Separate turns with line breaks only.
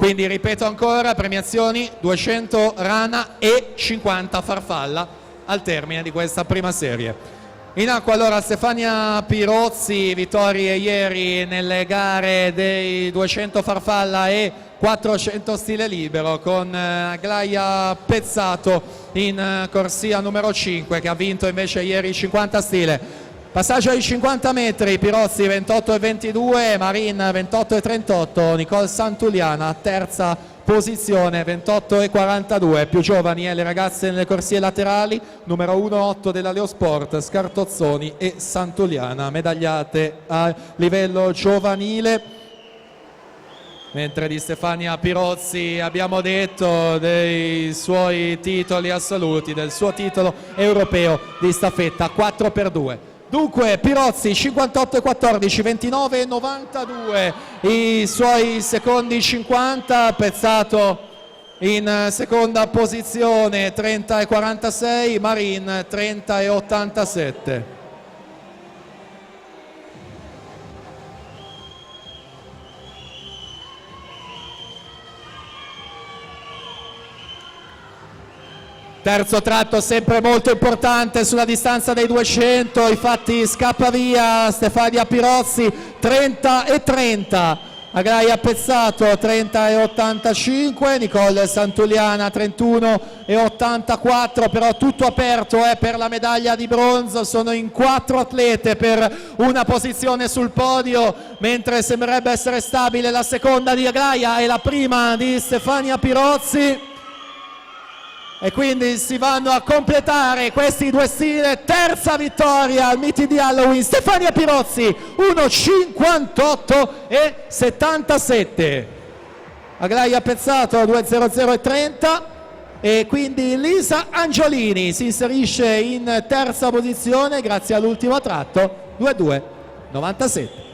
Quindi ripeto ancora, premiazioni 200 rana e 50 farfalla al termine di questa prima serie. In acqua allora Stefania Pirozzi, vittorie ieri nelle gare dei 200 farfalla e 400 stile libero, con Aglaia Pezzato in corsia numero 5 che ha vinto invece ieri 50 stile. Passaggio ai 50 metri, Pirozzi 28,22, Marin 28,38, Nicole Santuliana terza posizione 28,42, più giovani le ragazze nelle corsie laterali, numero 1,8 della Leosport, Scartozzoni e Santuliana, medagliate a livello giovanile. Mentre di Stefania Pirozzi abbiamo detto dei suoi titoli assoluti, del suo titolo europeo di staffetta 4x2. Dunque Pirozzi 58,14, 29,92 i suoi secondi 50, Pezzato in seconda posizione 30,46, Marin 30,87. Terzo tratto sempre molto importante sulla distanza dei 200, infatti scappa via Stefania Pirozzi 30,30, Aglaia Pezzato 30,85, Nicole Santuliana 31,84, però tutto aperto per la medaglia di bronzo, sono in 4 atlete per una posizione sul podio, mentre sembrerebbe essere stabile la seconda di Aglaia e la prima di Stefania Pirozzi. E quindi si vanno a completare questi due stile, terza vittoria al Meeting di Halloween, Stefania Pirozzi 1,58,77, Aglaia Pezzato 2,00,30 e quindi Lisa Angiolini si inserisce in terza posizione grazie all'ultimo tratto 2,2,97.